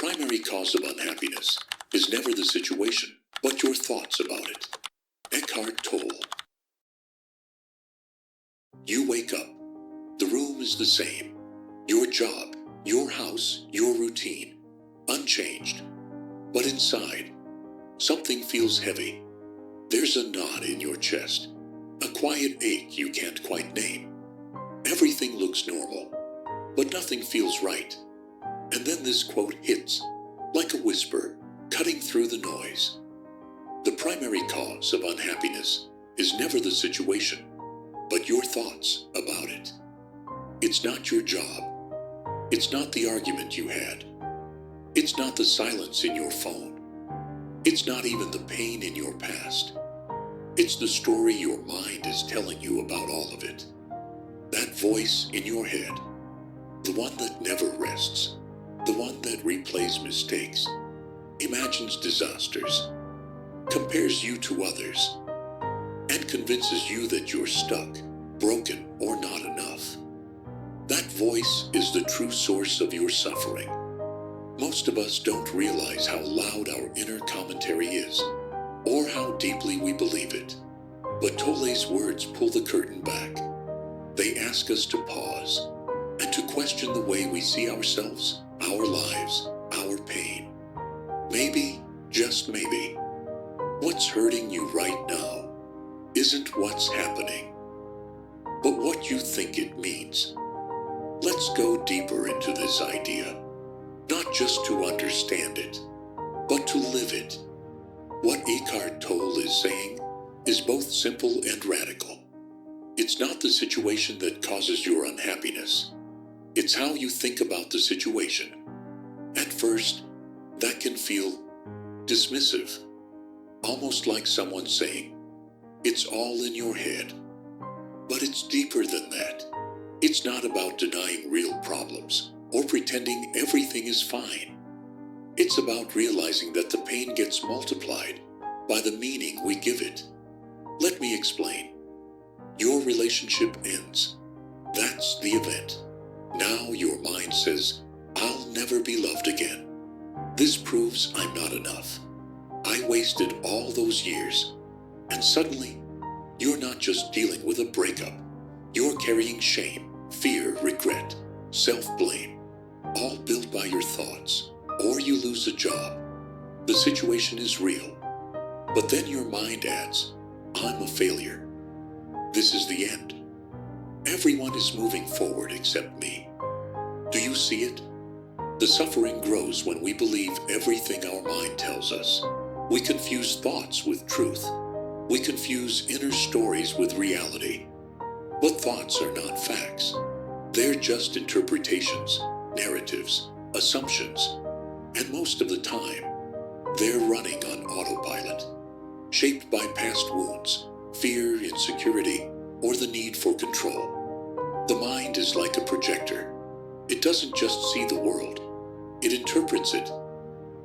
primary cause of unhappiness is never the situation, but your thoughts about it. Eckhart Tolle. You wake up. The room is the same. Your job, your house, your routine, unchanged. But inside, something feels heavy. There's a knot in your chest, a quiet ache you can't quite name. Everything looks normal, but nothing feels right. And then this quote hits, like a whisper, cutting through the noise. The primary cause of unhappiness is never the situation, but your thoughts about it. It's not your job. It's not the argument you had. It's not the silence in your phone. It's not even the pain in your past. It's the story your mind is telling you about all of it. That voice in your head, the one that never rests, the one that replays mistakes, imagines disasters, compares you to others, and convinces you that you're stuck, broken, or not enough. That voice is the true source of your suffering. Most of us don't realize how loud our inner commentary is, or how deeply we believe it. But Tolle's words pull the curtain back. They ask us to pause and to question the way we see ourselves, our lives, our pain. Maybe, just maybe, what's hurting you right now isn't what's happening, but what you think it means. Let's go deeper into this idea, not just to understand it, but to live it. What Eckhart Tolle is saying is both simple and radical. It's not the situation that causes your unhappiness. It's how you think about the situation. At first, that can feel dismissive, almost like someone saying, "It's all in your head." But it's deeper than that. It's not about denying real problems or pretending everything is fine. It's about realizing that the pain gets multiplied by the meaning we give it. Let me explain. Your relationship ends. That's the event. Now your mind says, "I'll never be loved again. This proves I'm not enough. I wasted all those years." And suddenly, you're not just dealing with a breakup. You're carrying shame, fear, regret, self-blame, all built by your thoughts. Or you lose a job. The situation is real. But then your mind adds, "I'm a failure. This is the end. Everyone is moving forward except me." Do you see it? The suffering grows when we believe everything our mind tells us. We confuse thoughts with truth. We confuse inner stories with reality. But thoughts are not facts. They're just interpretations, narratives, assumptions. And most of the time, they're running on autopilot, shaped by past wounds, fear, insecurity, or the need for control. The mind is like a projector. It doesn't just see the world. It interprets it,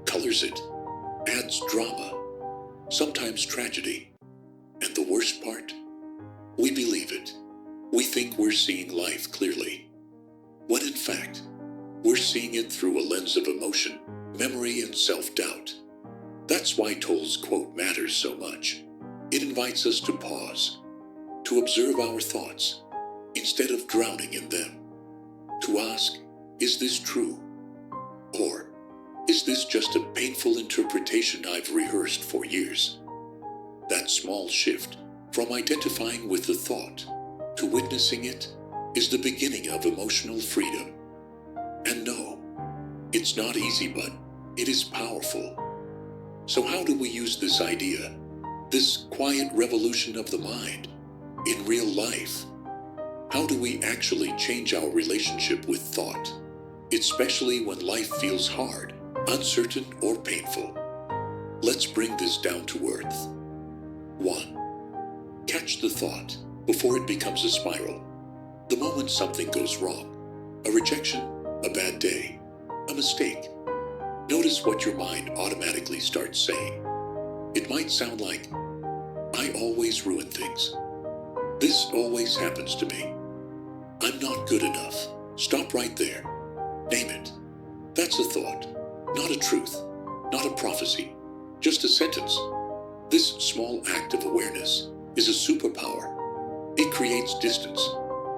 colors it, adds drama, sometimes tragedy. And the worst part? We believe it. We think we're seeing life clearly, when in fact, we're seeing it through a lens of emotion, memory, and self-doubt. That's why Tolle's quote matters so much. It invites us to pause, to observe our thoughts, instead of drowning in them. To ask, is this true? Or, is this just a painful interpretation I've rehearsed for years? That small shift, from identifying with the thought to witnessing it, is the beginning of emotional freedom. And no, it's not easy, but it is powerful. So how do we use this idea, this quiet revolution of the mind, in real life? How do we actually change our relationship with thought, especially when life feels hard, uncertain, or painful? Let's bring this down to earth. 1. Catch the thought before it becomes a spiral. The moment something goes wrong, a rejection, a bad day, a mistake, notice what your mind automatically starts saying. It might sound like, "I always ruin things. This always happens to me. I'm not good enough." Stop right there. Name it. That's a thought. Not a truth, not a prophecy, just a sentence. This small act of awareness is a superpower. It creates distance,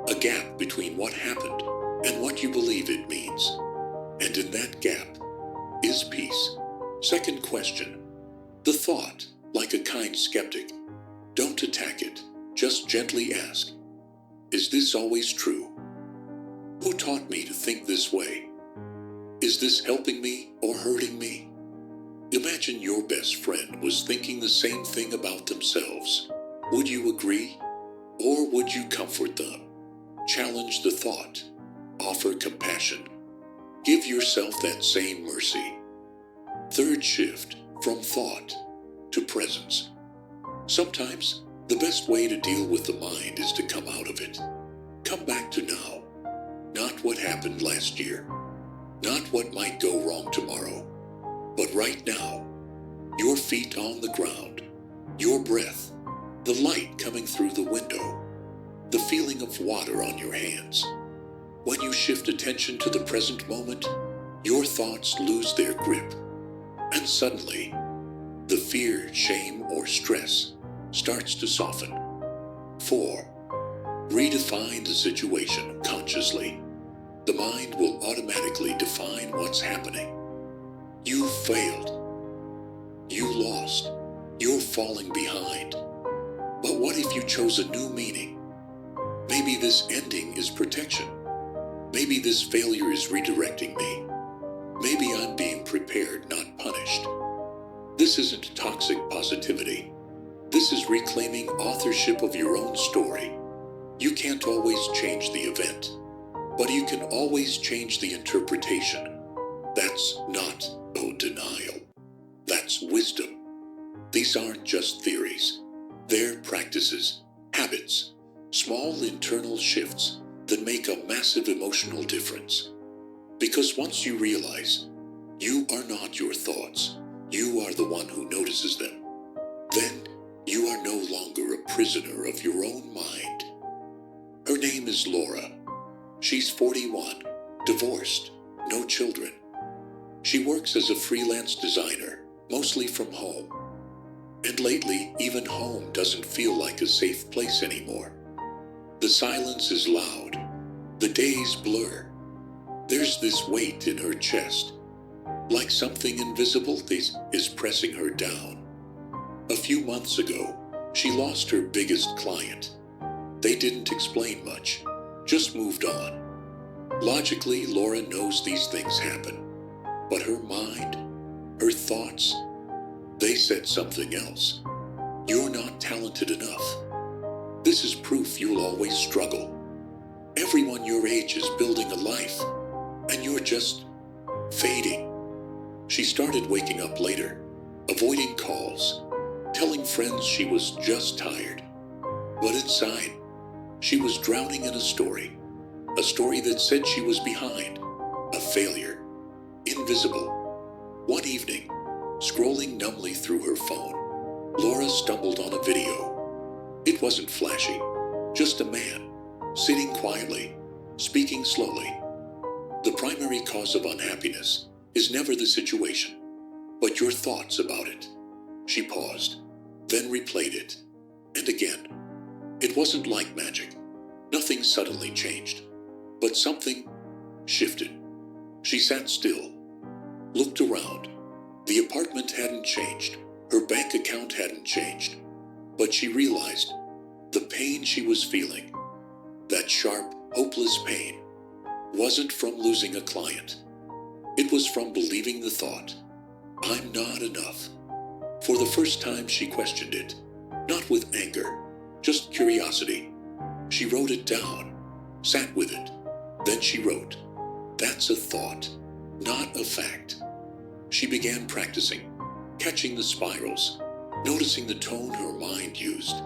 a gap between what happened and what you believe it means. And in that gap is peace. Second question. The thought, like a kind skeptic. Don't attack it, just gently ask, is this always true? Who taught me to think this way? Is this helping me or hurting me? Imagine your best friend was thinking the same thing about themselves. Would you agree? Or would you comfort them? Challenge the thought. Offer compassion. Give yourself that same mercy. Third shift, from thought to presence. Sometimes the best way to deal with the mind is to come out of it. Come back to now. Not what happened last year. Not what might go wrong tomorrow. But right now, your feet on the ground, your breath, the light coming through the window, the feeling of water on your hands. When you shift attention to the present moment, your thoughts lose their grip. And suddenly, the fear, shame, or stress starts to soften. 4. Redefine the situation consciously. The mind will automatically define what's happening. You failed. You lost. You're falling behind. But what if you chose a new meaning? Maybe this ending is protection. Maybe this failure is redirecting me. Maybe I'm being prepared, not punished. This isn't toxic positivity. This is reclaiming authorship of your own story. You can't always change the event, but you can always change the interpretation. That's not denial. That's wisdom. These aren't just theories. They're practices, habits, small internal shifts that make a massive emotional difference. Because once you realize you are not your thoughts, you are the one who notices them, then you are no longer a prisoner of your own mind. Her name is Laura. She's 41, divorced, no children. She works as a freelance designer, mostly from home. And lately, even home doesn't feel like a safe place anymore. The silence is loud. The days blur. There's this weight in her chest, like something invisible is pressing her down. A few months ago, she lost her biggest client. They didn't explain much, just moved on. Logically, Laura knows these things happen. But her mind, her thoughts, they said something else. You're not talented enough. This is proof you'll always struggle. Everyone your age is building a life, and you're just fading. She started waking up later, avoiding calls, telling friends she was just tired. But inside, she was drowning in a story that said she was behind, a failure. Invisible. One evening, scrolling numbly through her phone, Laura stumbled on a video. It wasn't flashy, just a man, sitting quietly, speaking slowly. The primary cause of unhappiness is never the situation, but your thoughts about it. She paused, then replayed it, and again. It wasn't like magic. Nothing suddenly changed, but something shifted. She sat still, looked around. The apartment hadn't changed. Her bank account hadn't changed. But she realized the pain she was feeling, that sharp, hopeless pain, wasn't from losing a client. It was from believing the thought, I'm not enough. For the first time, she questioned it, not with anger, just curiosity. She wrote it down, sat with it. Then she wrote, that's a thought, not a fact. She began practicing, catching the spirals, noticing the tone her mind used.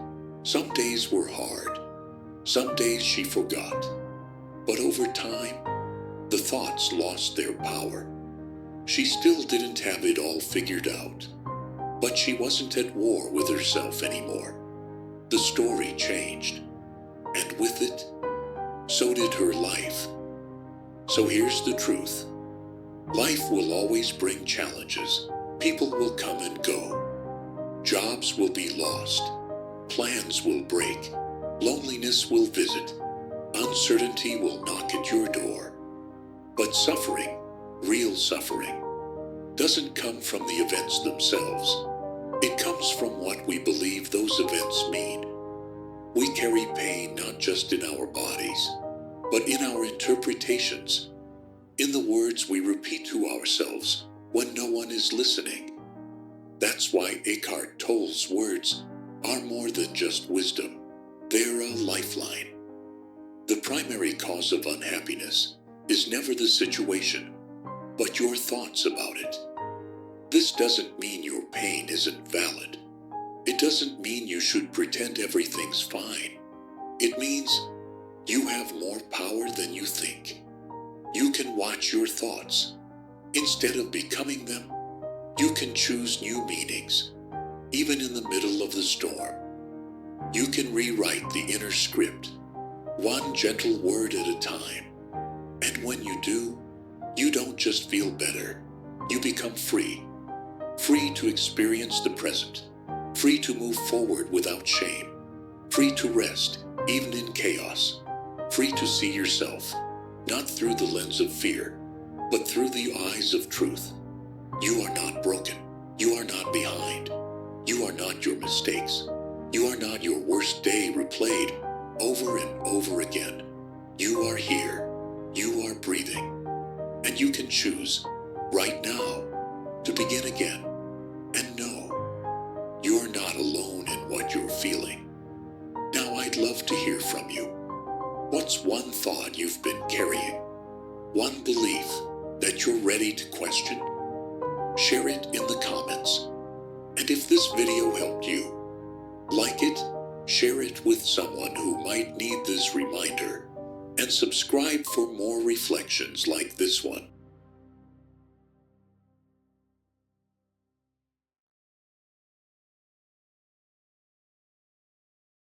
Some days were hard. Some days she forgot. But over time, the thoughts lost their power. She still didn't have it all figured out, but she wasn't at war with herself anymore. The story changed, and with it, so did her life. So here's the truth. Life will always bring challenges. People will come and go. Jobs will be lost. Plans will break. Loneliness will visit. Uncertainty will knock at your door. But suffering, real suffering, doesn't come from the events themselves. It comes from what we believe those events mean. We carry pain not just in our bodies, but in our interpretations, in the words we repeat to ourselves when no one is listening. That's why Eckhart Tolle's words are more than just wisdom. They're a lifeline. The primary cause of unhappiness is never the situation, but your thoughts about it. This doesn't mean your pain isn't valid. It doesn't mean you should pretend everything's fine. It means you have more power than you think. You can watch your thoughts. Instead of becoming them, you can choose new meanings, even in the middle of the storm. You can rewrite the inner script, one gentle word at a time. And when you do, you don't just feel better, you become free. Free to experience the present, free to move forward without shame, free to rest even in chaos, free to see yourself, not through the lens of fear, but through the eyes of truth. You are not broken. You are not behind. You are not your mistakes. You are not your worst day replayed over and over again. You are here. You are breathing. And you can choose right now to begin again. And no, you are not alone in what you're feeling. Now I'd love to hear from you. What's one thought you've been carrying? One belief that you're ready to question? Share it in the comments. And if this video helped you, like it, share it with someone who might need this reminder, and subscribe for more reflections like this one.